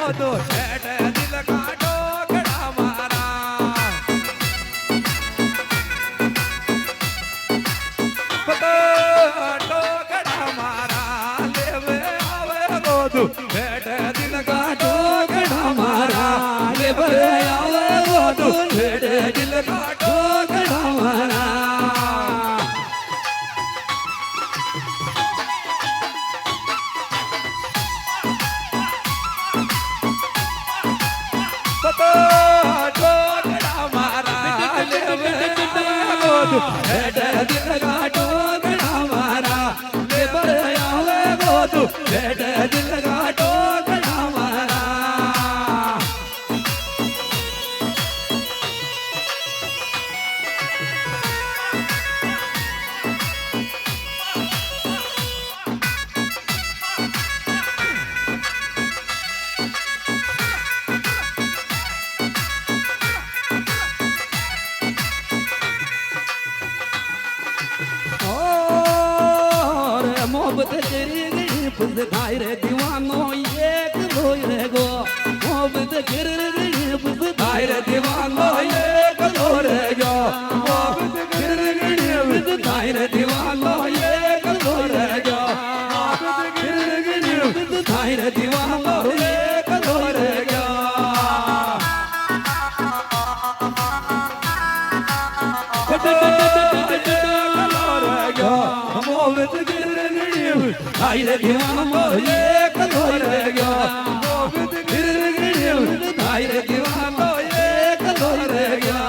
तो छेड़ दिल का टोकड़ा मारा टोकड़ा मारा लेवे आवे वो तो छेड़ दिल का टोकड़ा मारा लेवे आवे वो तो छेड़ दिल का टोकड़ा मारा टोकड़ा मारा लेवे हेड दिल का टोकड़ा मारा लेबर आवे वो तू हेड दिल का टोकड़ा मारा मोहब्बत तेरी गई पुस खाई रे दीवानो एक लोई रे गो मोहब्बत गिर गई पुस खाई रे दीवानो एक लो रे गो मोहब्बत गिर गई पुस खाई रे दीवानो एक लो रे गो मोहब्बत गिर गई पुस खाई रे दीवानो एक लो रे गो मोहब्बत गिर आई रे दीवानो एक लोर गयो मोहब्बत गिर गयो आई रे दीवानो एक लोर गयो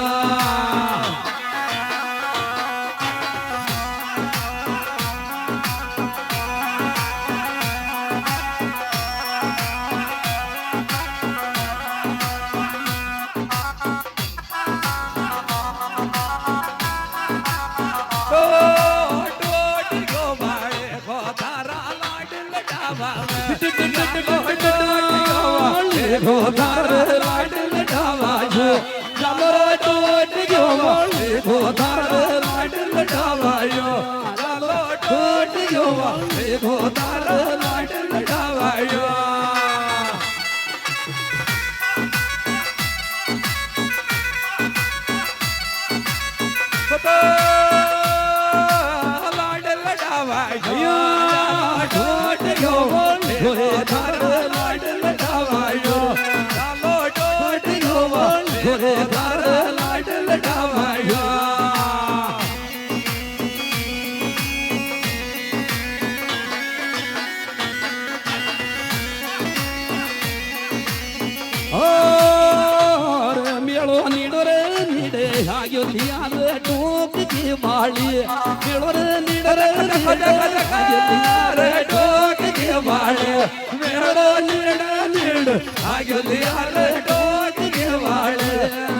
गोदार लाड लटावा जो चलो टोट गयो गोदार लाड लटावा जो चलो टोट गयो गोदार लाड लटावा जो लाड लटावा जो टोट गयो गोदार लाड लटावा जो गोरेदार लाड लटावाया और मेलो नीडरे नीडे आयो लियाद टोक की बाली मेलो नीडरे नीडे आयो लियाद टोक की बाली मेलो नीडे नीडे आयो लियाद टोक की बाली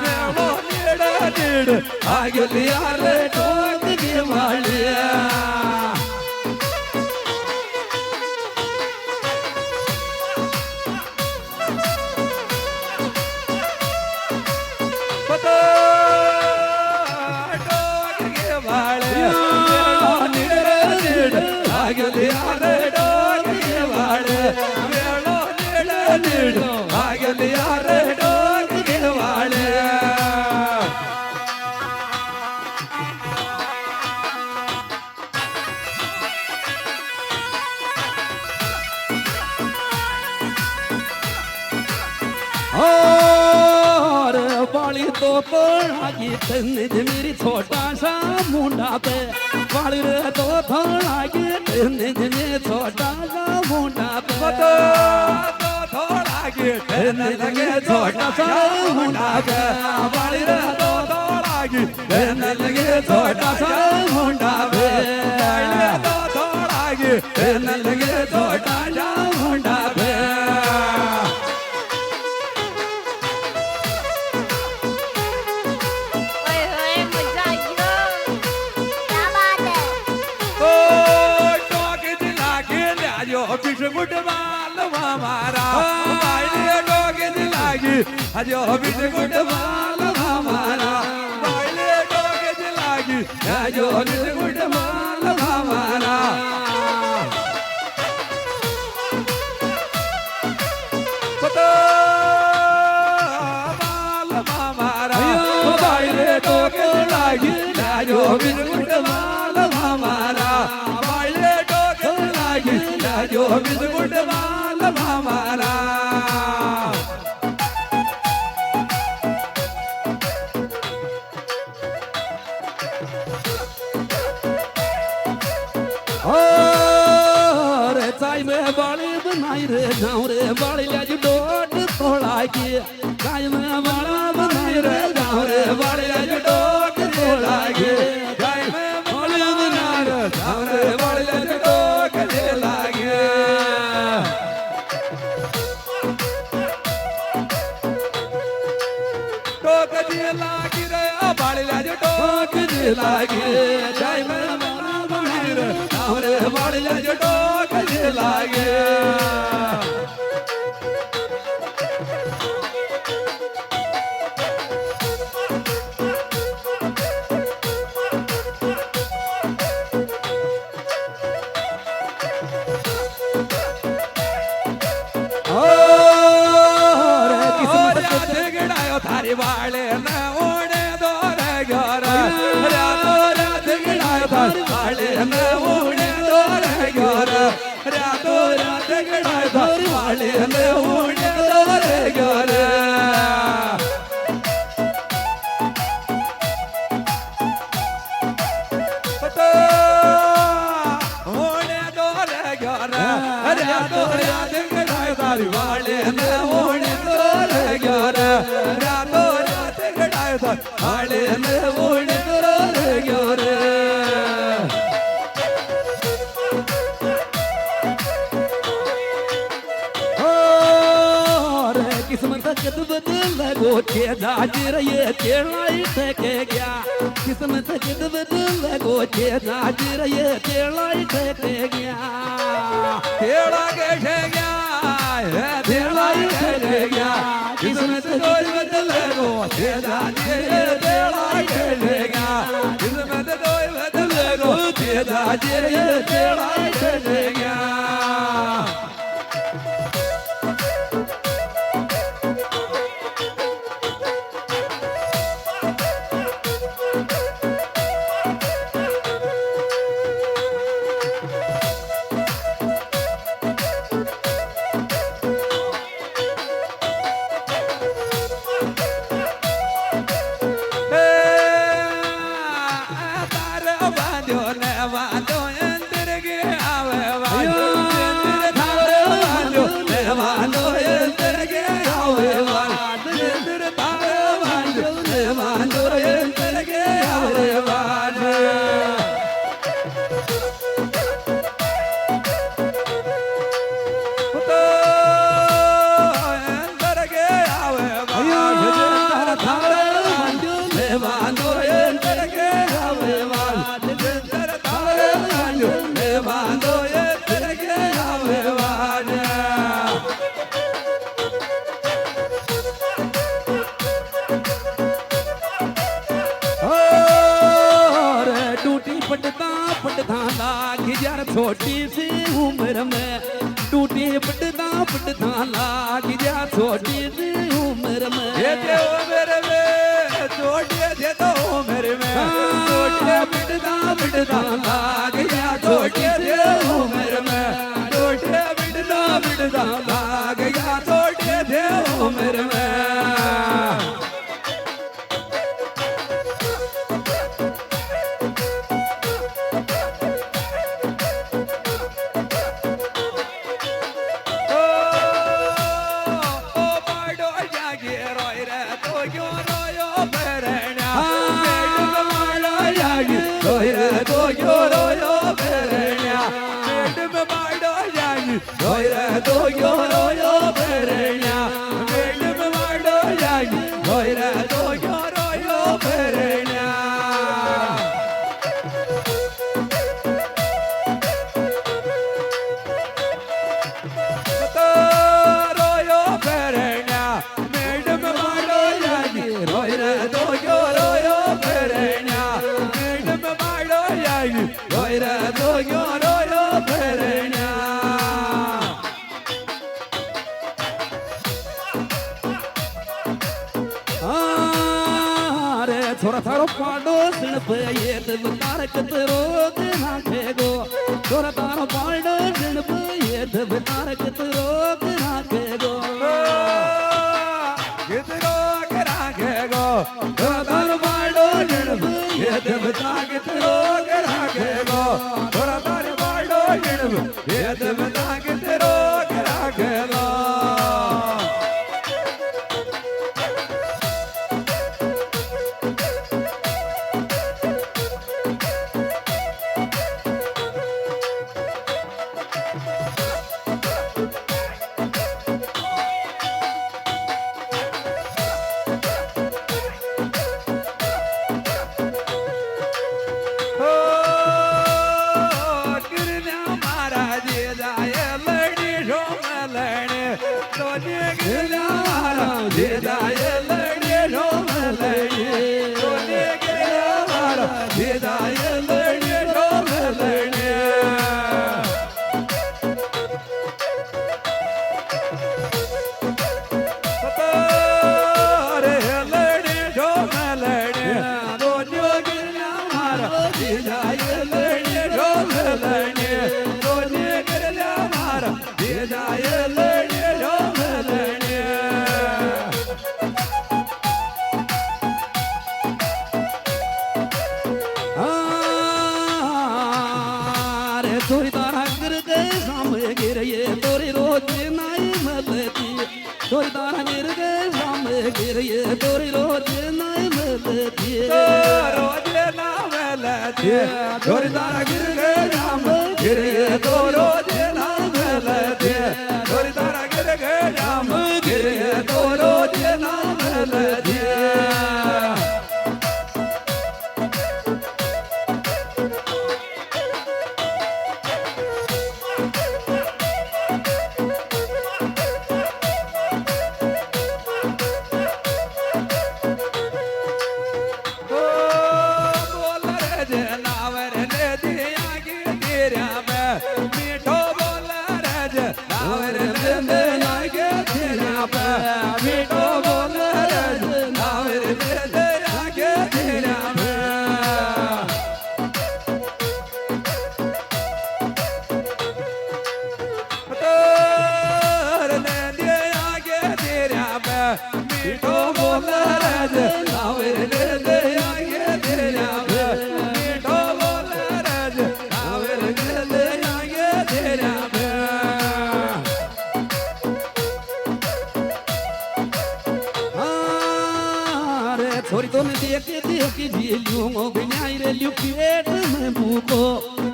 मेलो नीडे नीडे आयो लियाद टोक की बाली बाली तो थोड़ा की तन्ज मेरी छोटा सा मुंडा पे बाली रे तो थोड़ा की तन्ज में छोटा सा मुंडा पे तो थोड़ा की तन्ज में छोटा सा मुंडा पे बाली रे तो थोड़ा की तन्ज में छोटा सा मुंडा पे बाली रे तो थोड़ा की तन्ज में छोटा सा मुंडा पे गुड मालवा मारा बाइले डोगे दिलागी अजो बिट गुड मालवा मारा बाइले डोगे दिलागी अजो बिट गुड मालवा मारा पता બિસ્કુટ વાલ મારા વાળે ડોક લાગી જાજો બિસ્કુટ વાલ મારા रे चाय में बाले बनाई रे जाऊं रे बाले लाज डोट तोड़ा के चाय में बाला बनाई रे जाऊं रे बाले लाज डोट तोड़ा के चाय में बाले बनाई रे जाऊं रे बाले लाज डोट लागे डोक जी लागी रे बाले लाज डोक जी लागे चाय में रे वाले जटो कजे लागे थारी वाले न ओढ़े दो रे घर रातो रात गिड़ायो थारी वाले न ओढ़े दो रे घर रातो रात गिड़ायो थारी वाले न ओढ़े दो रे घर ओढ़े दो रे घर रातो रात गिड़ायो थारी वाले न ओढ़े दो रे घर रातो रात गिड़ायो थारी वाले न ओढ़े दो रे घर किस्मत कद बदल गो के दाजर ये तेलाई ठेके गया किस्मत कद बदल गो के दाजर ये तेलाई ठेके गया तेड़ा के ठे गया है तेलाई ठेके गया किस्मत कद बदल गो के दाजर ये तेलाई ठेके गया किस्मत कद बदल गो के दाजर ये तेलाई ठेके गया छोटी सी उम्र में टूटी पटदा लाग जा छोटी सी उम्र में ये तो उम्र में छोटी ये तो उम्र में टूटी पटदा लाग जा छोटी सी उम्र में टूटी पटदा लाग जा छोटी सी उम्र में छोरा थारो पाडो सिण पे ये तार कतरो ना खेगो छोरा तारो पाडो सिण पे ये तार कतरो ना खेगो कितरो करा खेगो छोरा तारो पाडो सिण पे ये तार कतरो करा खेगो छोरा तारो पाडो सिण पे ये तार कतरो करा खेगो छोरी तारा गिर गए सामने गिर ये तोरी रोज नाई मलती छोरी तारा गिर गए सामने गिर ये तोरी रोज नाई मलती रोज ना मलती छोरी तारा गिर गए सामने गिर ये तो रोज ना मलती छोरी तारा गिर गए सामने गिर ये तो रोज ना मलती छोरी तो देख जी लूंगो बिनाई रे लुकेट में भूखो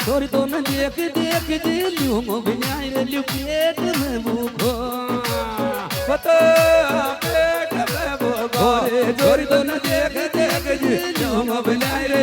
छोरी तो देख जी लूंगो बिनाई रे लुकेट में भूखो पता पेट में भूखो छोरी तो देख जी लूंगो बिनाई रे